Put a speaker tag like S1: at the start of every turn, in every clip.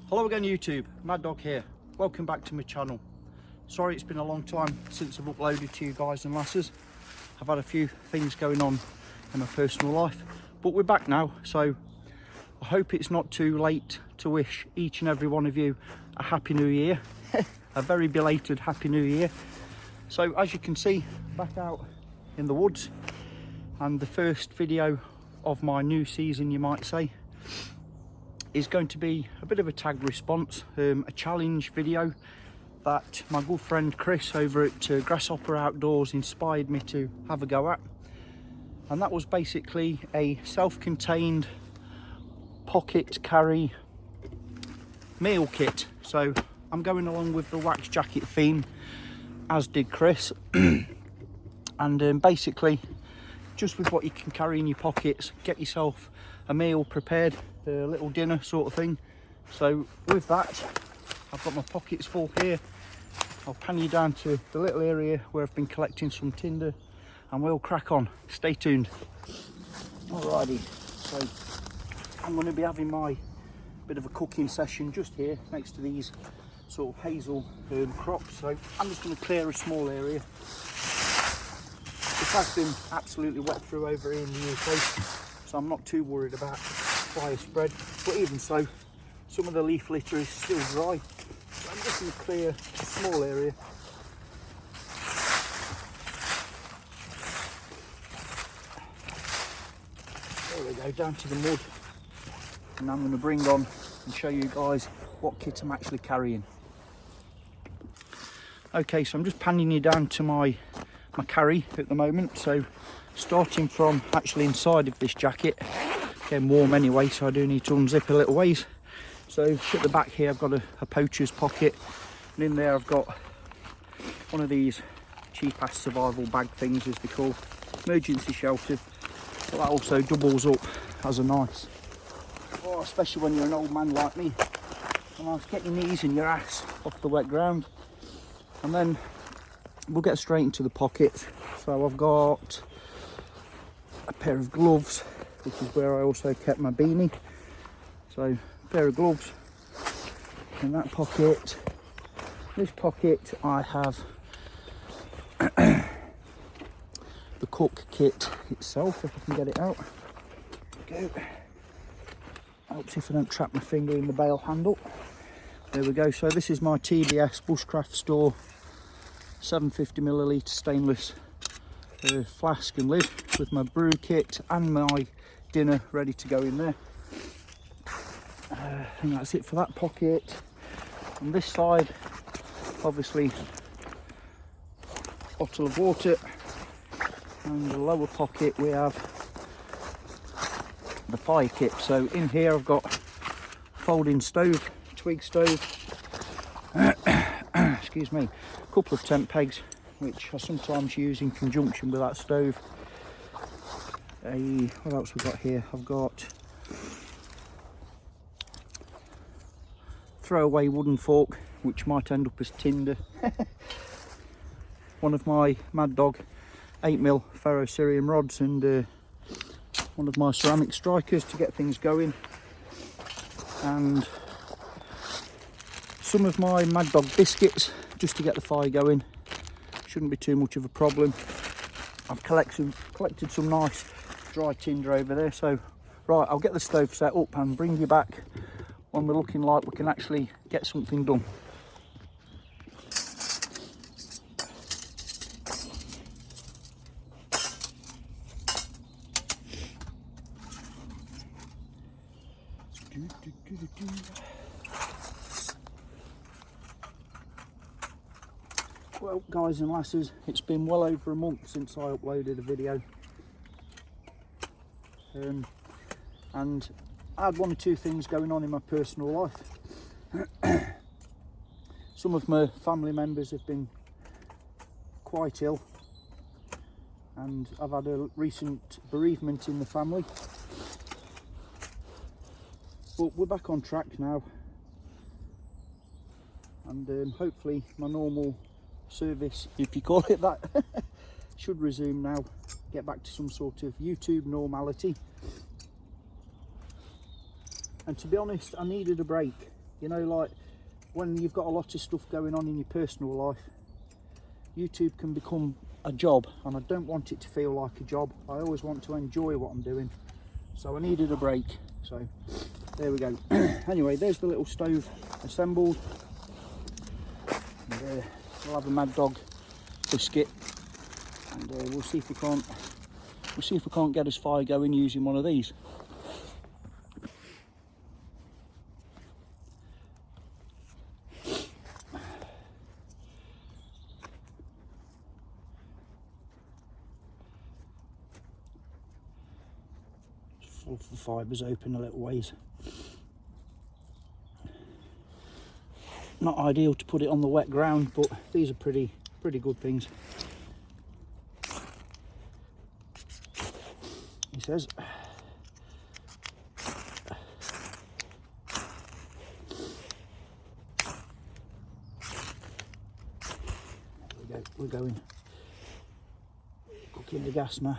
S1: Hello again YouTube, Mad Dog here. Welcome back to my channel. Sorry it's been a long time since I've uploaded to you guys and lasses. I've had a few things going on in my personal life, but we're back now, so I hope it's not too late to wish each and every one of you a happy new year. A very belated happy new year. So as you can see, back out in the woods, and the first video of my new season, you might say, is going to be a bit of a tag response, a challenge video that my good friend Chris over at Grasshopper Outdoors inspired me to have a go at. And that was basically a self-contained pocket carry meal kit. So I'm going along with the wax jacket theme, as did Chris. And basically, just with what you can carry in your pockets, get yourself a meal prepared, a little dinner sort of thing. So with that, I've got my pockets full here. I'll pan you down to the little area where I've been collecting some tinder, and we'll crack on. Stay tuned. Alrighty, so I'm going to be having my bit of a cooking session just here next to these sort of hazel crops. So I'm just going to clear a small area. It has been absolutely wet through over here in the UK, so I'm not too worried about fire spread, but even so, some of the leaf litter is still dry, so I'm just going to clear a small area. There we go, down to the mud, and I'm going to bring on and show you guys what kit I'm actually carrying. Okay, so I'm just panning you down to my carry at the moment. So starting from actually inside of this jacket, getting warm anyway, so I do need to unzip a little ways. So at the back here I've got a poacher's pocket, and in there I've got one of these cheap ass survival bag things, as they call, emergency shelter, but that also doubles up as a nice, especially when you're an old man like me, a nice get your knees and your ass off the wet ground. And then we'll get straight into the pockets. So I've got a pair of gloves, which is where I also kept my beanie. So a pair of gloves in that pocket. This pocket I have the cook kit itself, if I can get it out. There we go. Helps if I don't trap my finger in the bail handle. There we go. So this is my TBS Bushcraft Store 750ml stainless flask and lid with my brew kit and my dinner ready to go in there. I think that's it for that pocket. On this side, obviously, bottle of water, and the lower pocket we have the fire kit. So in here I've got folding stove, twig stove, excuse me, a couple of tent pegs, which I sometimes use in conjunction with that stove. What else we've got here? I've got throwaway wooden fork, which might end up as tinder. One of my Mad Dog 8mm ferro-Syrian rods, and one of my ceramic strikers to get things going, and some of my Mad Dog biscuits just to get the fire going. Shouldn't be too much of a problem. I've collected some nice dry tinder over there. So right, I'll get the stove set up and bring you back when we're looking like we can actually get something done. Well, guys and lasses, it's been well over a month since I uploaded a video, and I had one or two things going on in my personal life. Some of my family members have been quite ill, and I've had a recent bereavement in the family, but we're back on track now, and hopefully my normal service, if you call it that, should resume now, get back to some sort of YouTube normality. And to be honest, I needed a break. You know, like when you've got a lot of stuff going on in your personal life, YouTube can become a job, and I don't want it to feel like a job. I always want to enjoy what I'm doing, so I needed a break. So there we go. Anyway, there's the little stove assembled, and we'll have a Mad Dog biscuit, and we'll see if we can't get us fire going using one of these. Pull the fibres open a little ways. Not ideal to put it on the wet ground, but these are pretty good things. He says. There we go, we're going. Cooking the gas now.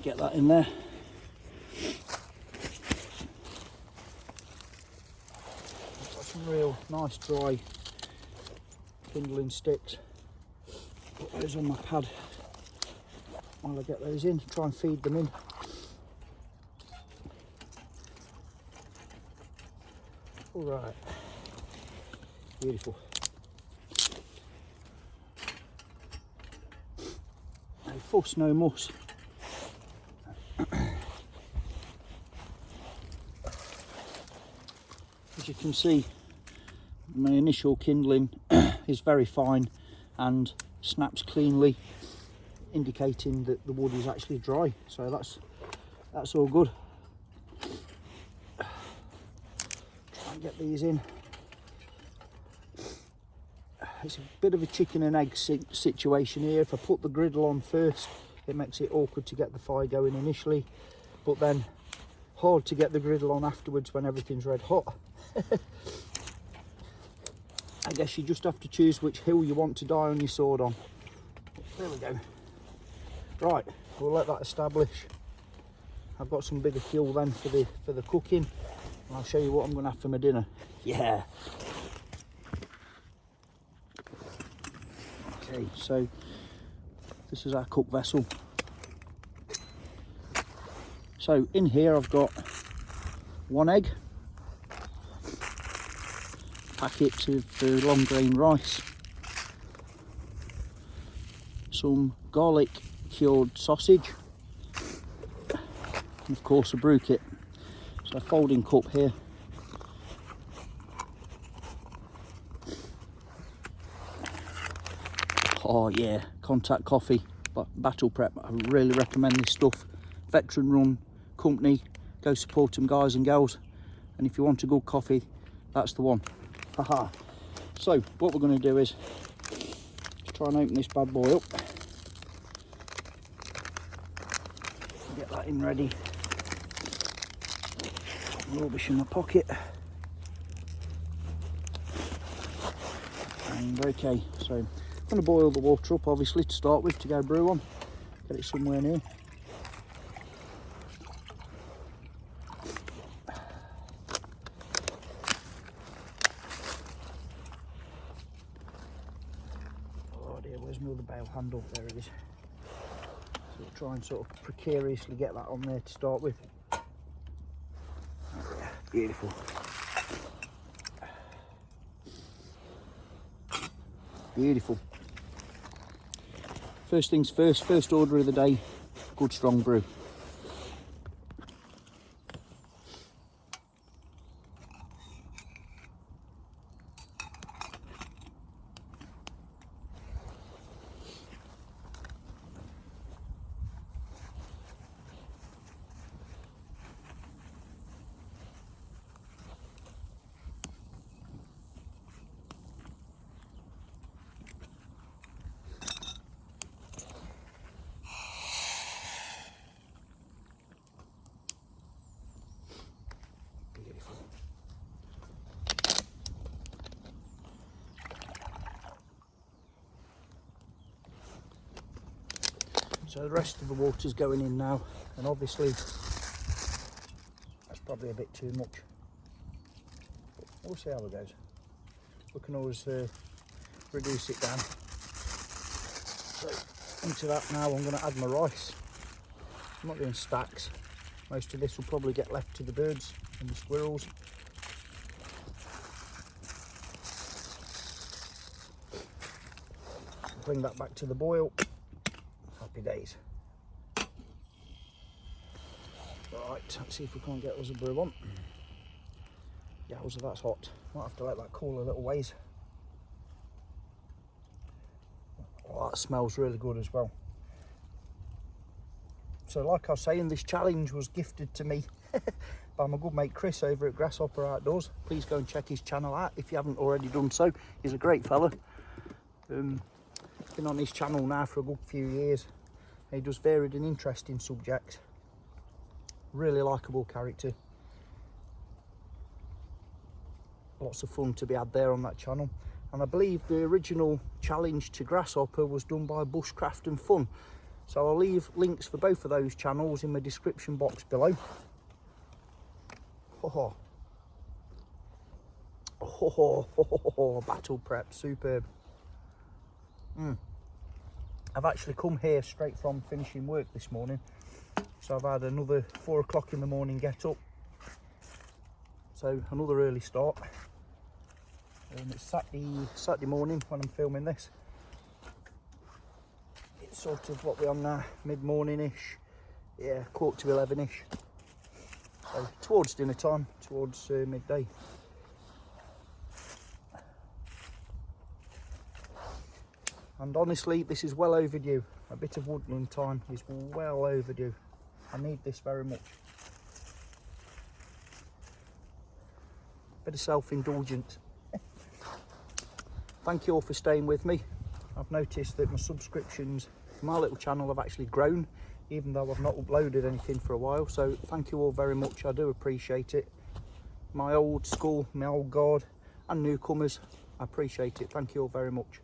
S1: Get that in there. Got some real nice dry kindling sticks. Put those on my pad while I get those in, try and feed them in. Alright, beautiful. No fuss, no muss. As you can see, my initial kindling is very fine and snaps cleanly, indicating that the wood is actually dry, so that's all good. Try and get these in. It's a bit of a chicken and egg situation here. If I put the griddle on first, it makes it awkward to get the fire going initially, but then hard to get the griddle on afterwards when everything's red hot. I guess you just have to choose which hill you want to die on your sword on. There we go. Right, we'll let that establish. I've got some bigger fuel then for the cooking, and I'll show you what I'm going to have for my dinner. Yeah. Okay, so this is our cook vessel. So in here I've got one egg, packet of long grain rice, some garlic cured sausage, and of course a brew kit. So a folding cup here. Oh yeah, Contact Coffee, but Battle Prep. I really recommend this stuff. Veteran run company. Go support them, guys and girls. And if you want a good coffee, that's the one. Haha. So what we're going to do is try and open this bad boy up. Get that in ready. Rubbish in my pocket. And okay, so I'm going to boil the water up obviously to start with, to go brew on. Get it somewhere near. Oh dear, where's my other bale handle? There it is. So we'll try and sort of precariously get that on there to start with. Oh, yeah, beautiful. Beautiful. First things first, first order of the day, good strong brew. So the rest of the water's going in now, and obviously that's probably a bit too much. We'll see how it goes. We can always reduce it down. So into that now I'm going to add my rice. I'm not doing stacks. Most of this will probably get left to the birds and the squirrels. Bring that back to the boil. Happy days. Right, let's see if we can't get us a brew on. Yeah, that's hot. Might have to let that cool a little ways. Oh, that smells really good as well. So like I was saying, this challenge was gifted to me by my good mate Chris over at Grasshopper Outdoors. Please go and check his channel out if you haven't already done so. He's a great fella. Been on his channel now for a good few years. He does varied and interesting subjects. Really likeable character. Lots of fun to be had there on that channel. And I believe the original challenge to Grasshopper was done by Bushcraft and Fun. So I'll leave links for both of those channels in my description box below. Oh, battle prep, superb. I've actually come here straight from finishing work this morning. So I've had another 4 o'clock in the morning get up. So another early start. It's Saturday morning when I'm filming this. It's sort of what we're on now, mid-morning-ish. Yeah, 11:15-ish. So towards dinner time, towards midday. And honestly, this is well overdue. A bit of woodland time is well overdue. I need this very much. Bit of self-indulgence. Thank you all for staying with me. I've noticed that my subscriptions to my little channel have actually grown, even though I've not uploaded anything for a while. So thank you all very much. I do appreciate it. My old school, my old guard, and newcomers, I appreciate it. Thank you all very much.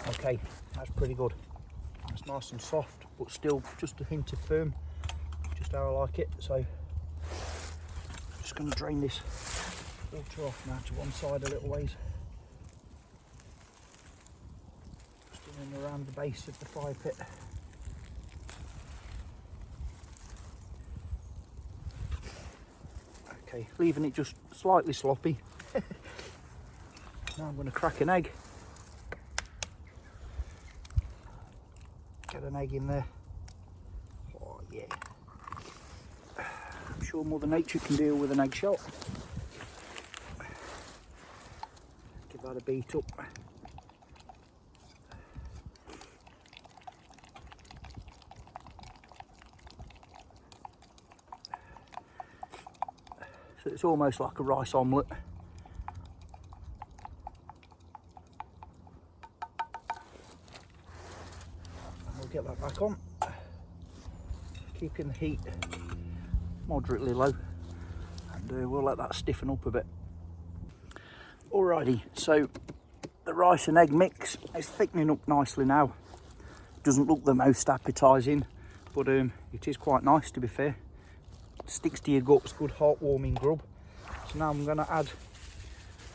S1: Okay, that's pretty good. It's nice and soft, but still just a hint of firm, just how I like it. So I'm just going to drain this water off now to one side a little ways. Just in and around the base of the fire pit. Okay, leaving it just slightly sloppy. Now I'm going to crack an egg. Get an egg in there. Oh yeah. I'm sure Mother Nature can deal with an eggshell. Give that a beat up. So it's almost like a rice omelette. Get that back on, keeping the heat moderately low, and we'll let that stiffen up a bit. Alrighty, so the rice and egg mix is thickening up nicely now. Doesn't look the most appetising, but it is quite nice, to be fair. Sticks to your guts, good heartwarming grub. So now I'm going to add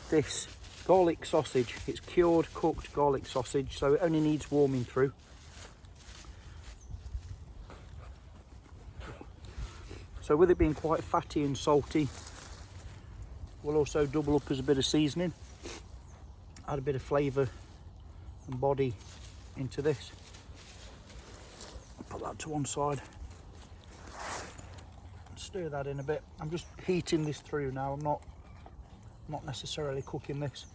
S1: this garlic sausage. It's cured, cooked garlic sausage, so it only needs warming through. So with it being quite fatty and salty, we'll also double up as a bit of seasoning. Add a bit of flavour and body into this. Put that to one side. Stir that in a bit. I'm just heating this through now. I'm not necessarily cooking this.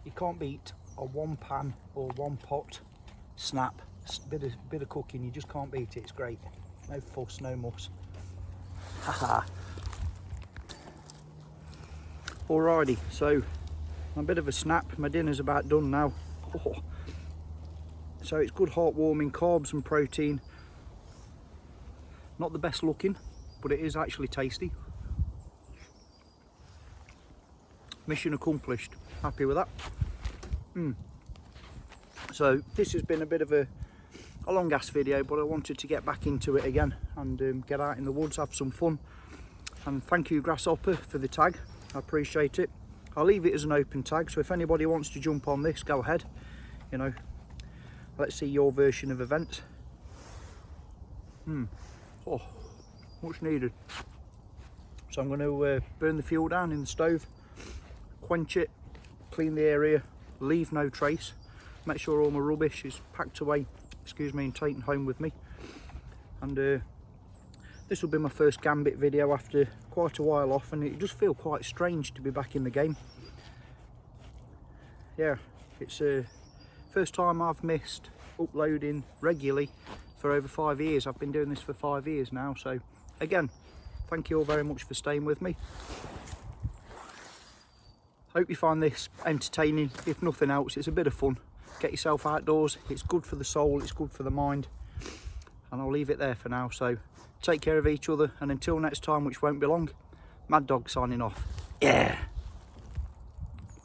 S1: You can't beat a one pan or one pot snap, bit of cooking, you just can't beat it. It's great. No fuss, no muss. Haha. Alrighty, so a bit of a snap. My dinner's about done now. Oh. So it's good heartwarming carbs and protein. Not the best looking, but it is actually tasty. Mission accomplished. Happy with that. So this has been a bit of a long ass video, but I wanted to get back into it again and get out in the woods, have some fun. And thank you, Grasshopper, for the tag. I appreciate it. I'll leave it as an open tag, so if anybody wants to jump on this, go ahead. You know, let's see your version of events. Oh, much needed. So I'm going to burn the fuel down in the stove, quench it, clean the area, leave no trace, make sure all my rubbish is packed away, excuse me, and taken home with me. And this will be my first Gambit video after quite a while off, and it does feel quite strange to be back in the game. Yeah, it's the first time I've missed uploading regularly for over 5 years. I've been doing this for 5 years now, so again, thank you all very much for staying with me. Hope you find this entertaining. If nothing else, it's a bit of fun. Get yourself outdoors, it's good for the soul, it's good for the mind. And I'll leave it there for now, so take care of each other, and until next time, which won't be long, Mad Dog signing off. Yeah.